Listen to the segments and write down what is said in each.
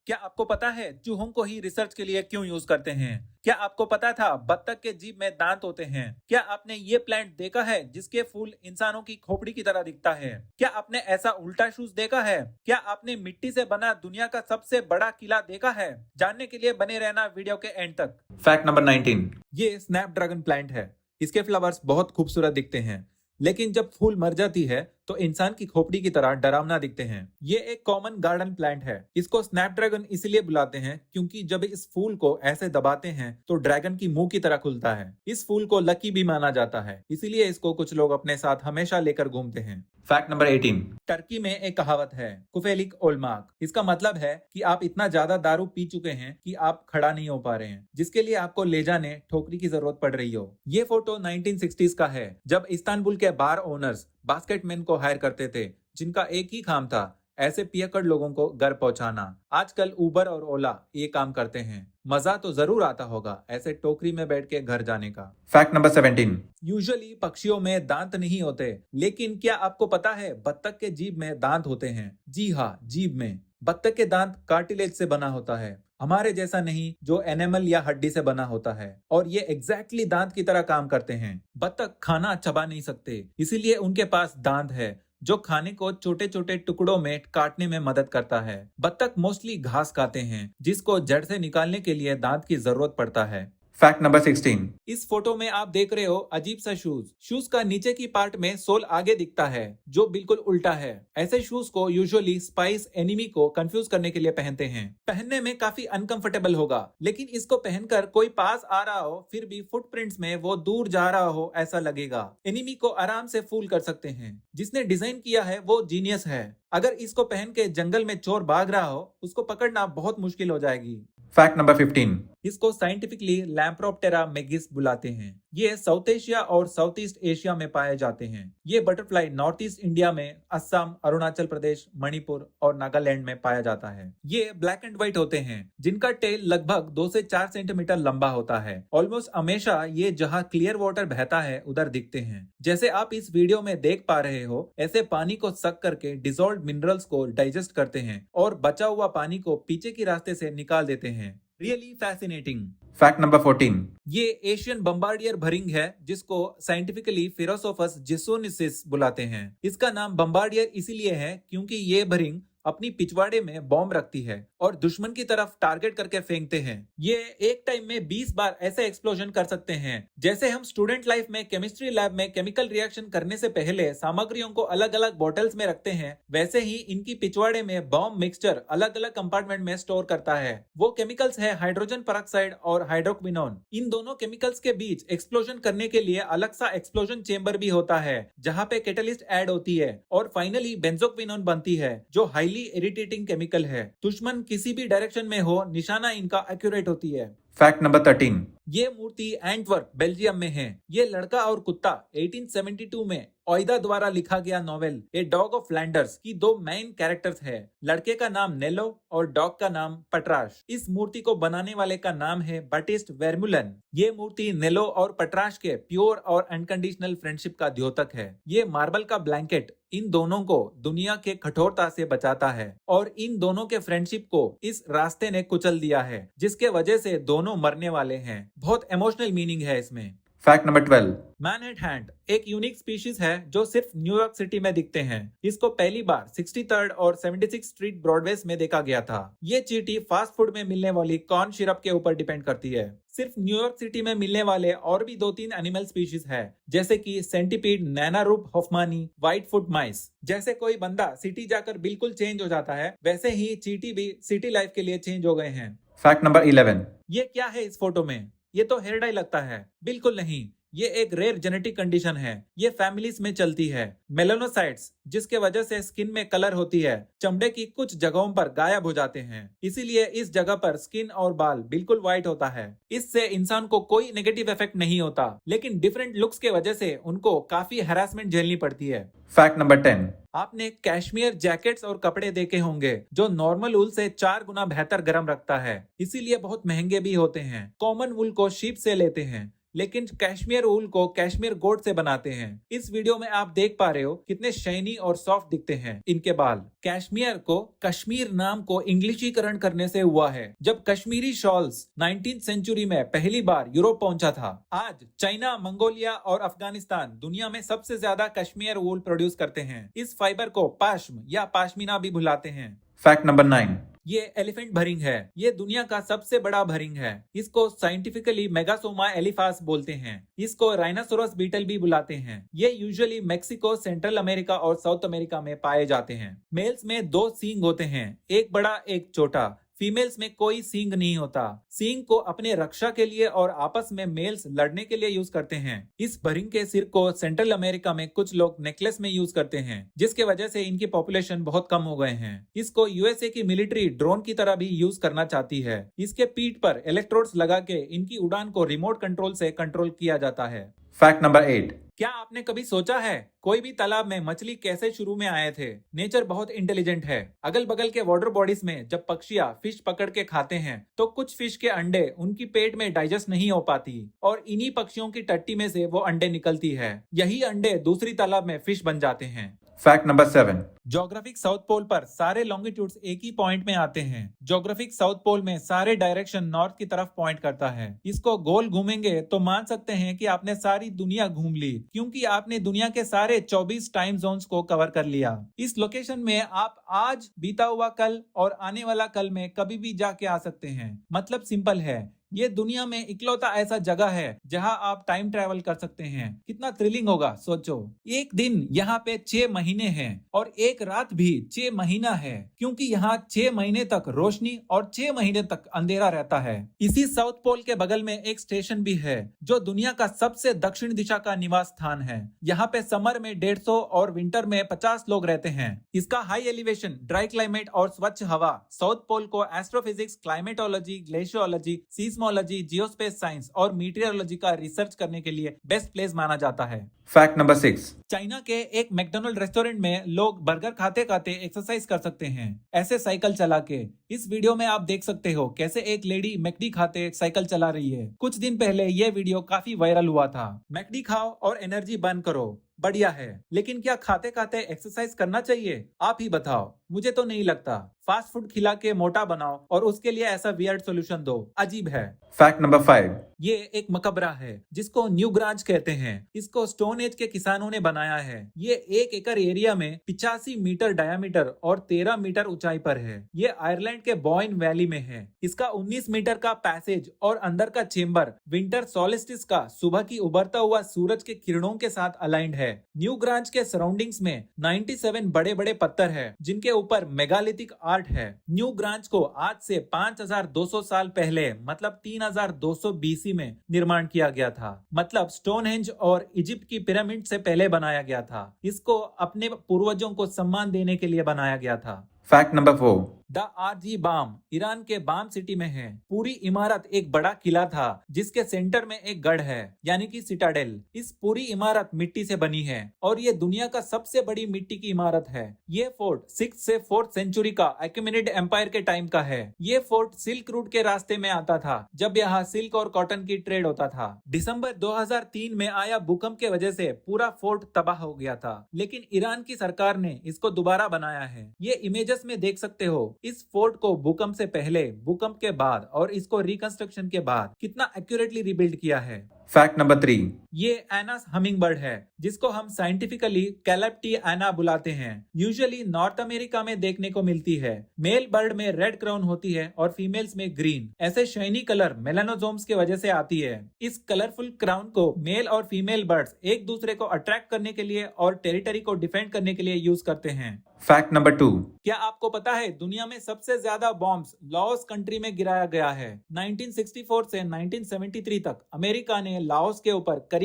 क्या आपको पता है चूहों को ही रिसर्च के लिए क्यों यूज करते हैं? क्या आपको पता था बत्तख के जीभ में दांत होते हैं? क्या आपने ये प्लांट देखा है जिसके फूल इंसानों की खोपड़ी की तरह दिखता है? क्या आपने ऐसा उल्टा शूज देखा है? क्या आपने मिट्टी से बना दुनिया का सबसे बड़ा किला देखा है? जानने के लिए बने रहना वीडियो के एंड तक। फैक्ट नंबर 19, ये स्नैपड्रैगन प्लांट है। इसके फ्लावर्स बहुत खूबसूरत दिखते हैं, लेकिन जब फूल मर जाती है तो इंसान की खोपड़ी की तरह डरावना दिखते हैं। ये एक कॉमन गार्डन प्लांट है। इसको स्नैपड्रैगन इसलिए बुलाते हैं क्योंकि जब इस फूल को ऐसे दबाते हैं तो ड्रैगन की मुंह की तरह खुलता है। इस फूल को लकी भी माना जाता है, इसीलिए इसको कुछ लोग अपने साथ हमेशा लेकर घूमते हैं। फैक्ट नंबर 18, टर्की में एक कहावत है, कुफेलिक ओल्माक। इसका मतलब है कि आप इतना ज्यादा दारू पी चुके हैं कि आप खड़ा नहीं हो पा रहे हैं, जिसके लिए आपको ले जाने ठोकरी की जरूरत पड़ रही हो। ये फोटो 1960s का है, जब इस्तांबुल के बार ओनर्स बास्केटमैन को हायर करते थे, जिनका एक ही काम था ऐसे पियक्कड़ लोगों को घर पहुंचाना। आजकल उबर और ओला ये काम करते हैं। मजा तो जरूर आता होगा ऐसे टोकरी में बैठ के घर जाने का। फैक्ट नंबर 17, यूजुअली पक्षियों में दांत नहीं होते, लेकिन क्या आपको पता है बत्तख के जीभ में दांत होते हैं? जी हाँ, जीभ में। बत्तख के दांत कार्टिलेज से बना होता है, हमारे जैसा नहीं जो एनिमल या हड्डी से बना होता है, और ये एग्जैक्टली दांत की तरह काम करते हैं। बत्तख खाना चबा नहीं सकते, इसीलिए उनके पास दांत है जो खाने को छोटे छोटे टुकड़ों में काटने में मदद करता है। बत्तख मोस्टली घास खाते हैं, जिसको जड़ से निकालने के लिए दांत की जरूरत पड़ता है। फैक्ट नंबर 16, इस फोटो में आप देख रहे हो अजीब सा शूज। शूज का नीचे की पार्ट में सोल आगे दिखता है, जो बिल्कुल उल्टा है। ऐसे शूज को यूजुअली स्पाइस एनिमी को कंफ्यूज करने के लिए पहनते हैं। पहनने में काफी अनकंफर्टेबल होगा, लेकिन इसको पहनकर कोई पास आ रहा हो फिर भी फुटप्रिंट्स में वो दूर जा रहा हो ऐसा लगेगा। एनिमी को आराम से फूल कर सकते हैं। जिसने डिजाइन किया है वो जीनियस है। अगर इसको पहन के जंगल में चोर भाग रहा हो, उसको पकड़ना बहुत मुश्किल हो जाएगी। फैक्ट नंबर 15, इसको साइंटिफिकली लैम्प्रोप्टेरा मेगिस बुलाते हैं। ये साउथ एशिया और साउथ ईस्ट एशिया में पाए जाते हैं। ये बटरफ्लाई नॉर्थ ईस्ट इंडिया में असम, अरुणाचल प्रदेश, मणिपुर और नागालैंड में पाया जाता है। ये ब्लैक एंड व्हाइट होते हैं, जिनका टेल लगभग 2 से 4 सेंटीमीटर लंबा होता है। ऑलमोस्ट हमेशा ये जहाँ क्लियर वाटर बहता है उधर दिखते हैं। जैसे आप इस वीडियो में देख पा रहे हो, ऐसे पानी को सक करके डिसॉल्व मिनरल्स को डाइजेस्ट करते हैं और बचा हुआ पानी को पीछे की रास्ते से निकाल देते हैं। Really fascinating. फैक्ट नंबर 14, ये एशियन बम्बार्डियर भरिंग है, जिसको साइंटिफिकली फिरोसोफस जिसोनिसिस बुलाते हैं। इसका नाम बम्बार्डियर इसीलिए है क्योंकि ये भरिंग अपनी पिछवाड़े में बॉम्ब रखती है और दुश्मन की तरफ टारगेट करके फेंकते हैं। ये एक टाइम में 20 बार ऐसे एक्सप्लोजन कर सकते हैं। जैसे हम स्टूडेंट लाइफ में केमिस्ट्री लैब में केमिकल रिएक्शन करने से पहले सामग्रियों को अलग अलग बॉटल्स में रखते हैं, वैसे ही इनकी पिछवाड़े में बॉम्ब मिक्सचर अलग अलग कंपार्टमेंट में स्टोर करता है। वो केमिकल्स है हाइड्रोजन पेरोक्साइड और हाइड्रोक्विनोन। इन दोनों केमिकल्स के बीच एक्सप्लोजन करने के लिए अलग सा एक्सप्लोजन चेंबर भी होता है, जहाँ पे कैटलिस्ट ऐड होती है और फाइनली बेंजोक्विनोन बनती है, जो हाईली इरिटेटिंग केमिकल है। दुश्मन किसी भी डायरेक्शन में हो, निशाना इनका एक्यूरेट होती है। फैक्ट नंबर 13, ये मूर्ति एंटवर्प बेल्जियम में है। ये लड़का और कुत्ता 1872 में ओइदा द्वारा लिखा गया novel a dog of Flanders की 2 मेन कैरेक्टर्स है। लड़के का नाम नेलो और डॉग का नाम पट्राश। इस मूर्ति को बनाने वाले का नाम है बाटिस्ट वेरमुलन। ये मूर्ति नेलो और पट्राश के प्योर और अनकंडीशनल फ्रेंडशिप का द्योतक है। ये मार्बल का ब्लैंकेट इन दोनों को दुनिया के कठोरता से बचाता है और इन दोनों के फ्रेंडशिप को इस रास्ते ने कुचल दिया है, जिसके वजह से दोनों मरने वाले हैं। बहुत इमोशनल मीनिंग है इसमें। फैक्ट नंबर 12, मैनहट्ट हैंट एक यूनिक स्पीशीज है जो सिर्फ न्यूयॉर्क सिटी में दिखते हैं। इसको पहली बार 63rd और 76 स्ट्रीट ब्रॉडवेज में देखा गया था। ये चींटी फास्ट फूड में मिलने वाली कॉर्न सिरप के ऊपर डिपेंड करती है। सिर्फ न्यूयॉर्क सिटी में मिलने वाले और भी 2-3 एनिमल स्पीशीज है, जैसे कि सेंटीपीड, नैनारूप हॉफमानी, व्हाइट फुट माइस। जैसे कोई बंदा सिटी जाकर बिल्कुल चेंज हो जाता है, वैसे ही चींटी भी सिटी लाइफ के लिए चेंज हो गए हैं। फैक्ट नंबर 11, ये क्या है इस फोटो में? ये तो हेयर डाई लगता है। बिल्कुल नहीं, ये एक रेयर जेनेटिक कंडीशन है। ये फैमिलीज में चलती है। मेलानोसाइट्स, जिसके वजह से स्किन में कलर होती है, चमड़े की कुछ जगहों पर गायब हो जाते हैं। इसीलिए इस जगह पर स्किन और बाल बिल्कुल व्हाइट होता है। इससे इंसान को कोई नेगेटिव इफेक्ट नहीं होता, लेकिन डिफरेंट लुक्स के वजह से उनको काफी हैरासमेंट झेलनी पड़ती है। फैक्ट नंबर 10, आपने कैश्मीर जैकेट्स और कपड़े देखे होंगे जो नॉर्मल वूल से 4 गुना बेहतर गर्म रखता है, इसीलिए बहुत महंगे भी होते हैं। कॉमन वूल को शीप से लेते हैं। लेकिन कश्मीर ऊल को कश्मीर गोट से बनाते हैं। इस वीडियो में आप देख पा रहे हो कितने शाइनी और सॉफ्ट दिखते हैं इनके बाल। कश्मीर को कश्मीर नाम को इंग्लिशीकरण करने से हुआ है, जब कश्मीरी शॉल्स 19th सेंचुरी में पहली बार यूरोप पहुंचा था। आज चाइना, मंगोलिया और अफगानिस्तान दुनिया में सबसे ज्यादा कश्मीर वूल प्रोड्यूस करते हैं। इस फाइबर को पाश्म या पाश्मीना भी बुलाते हैं। Fact number 9। ये एलिफेंट भरिंग है। ये दुनिया का सबसे बड़ा भरिंग है। इसको साइंटिफिकली मेगासोमा एलिफास बोलते हैं। इसको राइनासोरस बीटल भी बुलाते हैं। ये यूजुअली मेक्सिको, सेंट्रल अमेरिका और साउथ अमेरिका में पाए जाते हैं। मेल्स में 2 सींग होते हैं, एक बड़ा एक छोटा। फीमेल्स में कोई सींग नहीं होता। सींग को अपने रक्षा के लिए और आपस में मेल्स लड़ने के लिए यूज करते हैं। इस भरिंग के सिर को सेंट्रल अमेरिका में कुछ लोग नेकलेस में यूज करते हैं, जिसके वजह से इनकी पॉपुलेशन बहुत कम हो गए हैं। इसको यूएसए की मिलिट्री ड्रोन की तरह भी यूज करना चाहती है। इसके पीठ पर इलेक्ट्रोड्स लगा के इनकी उड़ान को रिमोट कंट्रोल से कंट्रोल किया जाता है। Fact number 8। क्या आपने कभी सोचा है कोई भी तालाब में मछली कैसे शुरू में आए थे? नेचर बहुत इंटेलिजेंट है। अगल बगल के वाटर बॉडीज में जब पक्षियां फिश पकड़ के खाते हैं तो कुछ फिश के अंडे उनकी पेट में डाइजेस्ट नहीं हो पाती और इन्हीं पक्षियों की टट्टी में से वो अंडे निकलती है। यही अंडे दूसरी तालाब में फिश बन जाते हैं। Fact number 7। Geographic South Pole पर सारे लॉन्गिट्यूड्स एक ही पॉइंट में आते हैं। ज्योग्राफिक साउथ पोल में सारे डायरेक्शन नॉर्थ की तरफ पॉइंट करता है। इसको गोल घूमेंगे तो मान सकते हैं कि आपने सारी दुनिया घूम ली, क्योंकि आपने दुनिया के सारे 24 टाइम जोन्स को कवर कर लिया। इस लोकेशन में आप आज, बीता हुआ कल और आने वाला कल में कभी भी जाके आ सकते हैं। मतलब सिंपल है, ये दुनिया में इकलौता ऐसा जगह है जहां आप टाइम ट्रैवल कर सकते हैं। कितना थ्रिलिंग होगा सोचो। एक दिन यहाँ पे 6 महीने हैं और एक रात भी 6 महीना है, क्योंकि यहाँ 6 महीने तक रोशनी और 6 महीने तक अंधेरा रहता है। इसी साउथ पोल के बगल में एक स्टेशन भी है जो दुनिया का सबसे दक्षिण दिशा का निवास स्थान है। यहाँ पे समर में 150 और विंटर में 50 लोग रहते हैं। इसका हाई एलिवेशन, ड्राई क्लाइमेट और स्वच्छ हवा साउथ पोल को astrophysics, climatology, glaciology, seismology, geospace science और मीटियोलॉजी का रिसर्च करने के लिए बेस्ट प्लेस माना जाता है। Fact number 6। चाइना के एक मैकडोनल्ड रेस्टोरेंट में लोग बर्गर खाते खाते एक्सरसाइज कर सकते हैं, ऐसे साइकिल चला के। इस वीडियो में आप देख सकते हो कैसे एक लेडी मैकडी खाते साइकिल चला रही है। कुछ दिन पहले ये वीडियो काफी वायरल हुआ था। मैकडी खाओ और एनर्जी बर्न करो, बढ़िया है, लेकिन क्या खाते खाते एक्सरसाइज करना चाहिए? आप ही बताओ। मुझे तो नहीं लगता। फास्ट फूड खिला के मोटा बनाओ और उसके लिए ऐसा वियर्ड सॉल्यूशन दो, अजीब है। Fact number 5। ये एक मकबरा है जिसको न्यू ग्रांज कहते हैं। इसको स्टोन एज के किसानों ने बनाया है। ये 1 एकड़ एरिया में 85 मीटर डायामीटर और 13 मीटर ऊंचाई पर है। ये आयरलैंड के बॉइन वैली में है। इसका 19 मीटर का पैसेज और अंदर का चेम्बर विंटर सोलिस्टिस का सुबह की उभरता हुआ सूरज के किरणों के साथ अलाइंड है। न्यू ग्रांज के सराउंडिंग्स में 97 बड़े बड़े पत्थर है जिनके ऊपर मेगालिथिक आर्ट है। न्यू ग्रांज को आज से 5200 साल पहले, मतलब 3200 बीसी में निर्माण किया गया था। मतलब स्टोनहेंज और इजिप्ट की पिरामिड से पहले बनाया गया था। इसको अपने पूर्वजों को सम्मान देने के लिए बनाया गया था। Fact number 4। The Arge Bam Iran के बाम सिटी में है। पूरी इमारत एक बड़ा किला था जिसके सेंटर में एक गढ़ है, यानी कि सिटाडेल। इस पूरी इमारत मिट्टी से बनी है और ये दुनिया का सबसे बड़ी मिट्टी की इमारत है। ये फोर्ट 6th से 4th सेंचुरी का अक्यूमेनिड एम्पायर के टाइम का है। ये फोर्ट सिल्क रूट के रास्ते में आता था, जब यहाँ सिल्क और कॉटन की ट्रेड होता था। दिसंबर 2003 में आया भूकंप के वजह से पूरा फोर्ट तबाह हो गया था, लेकिन ईरान की सरकार ने इसको दोबारा बनाया है। ये इमेजेस में देख सकते हो इस फोर्ट को भूकंप से पहले, भूकंप के बाद और इसको रिकंस्ट्रक्शन के बाद कितना एक्यूरेटली रिबिल्ड किया है। Fact number 3। ये एनास हमिंग बर्ड है जिसको हम साइंटिफिकली कैलेप्टी एना बुलाते हैं। यूजुअली नॉर्थ अमेरिका में देखने को मिलती है। मेल बर्ड में रेड क्राउन होती है और फीमेल्स में ग्रीन। ऐसे शाइनी कलर मेलानोजोम्स की वजह से आती है। इस कलरफुल क्राउन को मेल और फीमेल बर्ड्स एक दूसरे को अट्रैक्ट करने के लिए और टेरिटरी को डिफेंड करने के लिए यूज करते हैं। Fact number 2। क्या आपको पता है दुनिया में सबसे ज्यादा बॉम्ब्स लाओस कंट्री में गिराया गया है? 1964 से 1973 तक अमेरिका ने लाओस के ऊपर करीब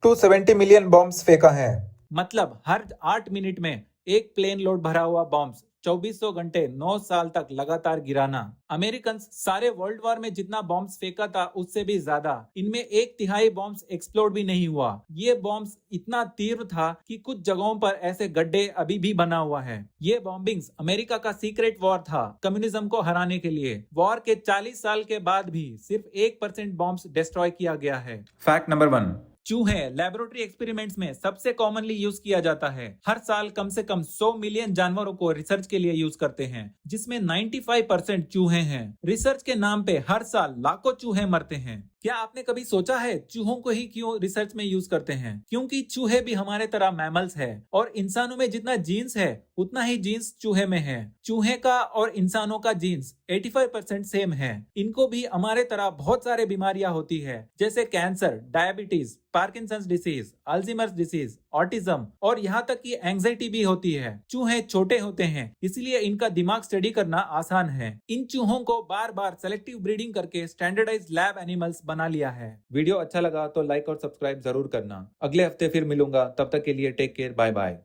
270 मिलियन बॉम्ब्स फेंका है। मतलब हर 8 मिनट में एक प्लेन लोड भरा हुआ बॉम्ब्स 2400 घंटे 9 साल तक लगातार गिराना। अमेरिकन सारे वर्ल्ड वॉर में जितना बॉम्ब्स फेंका था उससे भी ज्यादा। इनमें 1/3 बॉम्ब्स एक्सप्लोड भी नहीं हुआ। ये बॉम्ब्स इतना तीव्र था कि कुछ जगहों पर ऐसे गड्ढे अभी भी बना हुआ है। ये बॉम्बिंग्स अमेरिका का सीक्रेट वॉर था कम्युनिज्म को हराने के लिए। वॉर के 40 साल के बाद भी सिर्फ 1% बॉम्ब्स डिस्ट्रॉय किया गया है। Fact number 1. चूहे लेबोरेटरी एक्सपेरिमेंट्स में सबसे कॉमनली यूज किया जाता है। हर साल कम से कम 100 मिलियन जानवरों को रिसर्च के लिए यूज करते हैं, जिसमें 95% चूहे हैं। रिसर्च के नाम पे हर साल लाखों चूहे मरते हैं। क्या आपने कभी सोचा है चूहों को ही क्यों रिसर्च में यूज करते हैं? क्योंकि चूहे भी हमारे तरह मैमल्स है और इंसानों में जितना जीन्स है उतना ही जीन्स चूहे में है। चूहे का और इंसानों का जीन्स 85% सेम है। इनको भी हमारे तरह बहुत सारे बीमारियां होती है, जैसे cancer, diabetes, Parkinson's disease, Alzheimer's disease, autism और यहाँ तक कि एंजाइटी भी होती है। चूहे छोटे होते हैं, इसलिए इनका दिमाग स्टडी करना आसान है। इन चूहों को बार बार सेलेक्टिव ब्रीडिंग करके स्टैंडर्डाइज्ड लैब एनिमल्स बना लिया है। वीडियो अच्छा लगा तो लाइक और सब्सक्राइब जरूर करना। अगले हफ्ते फिर मिलूंगा, तब तक के लिए टेक केयर, बाय बाय।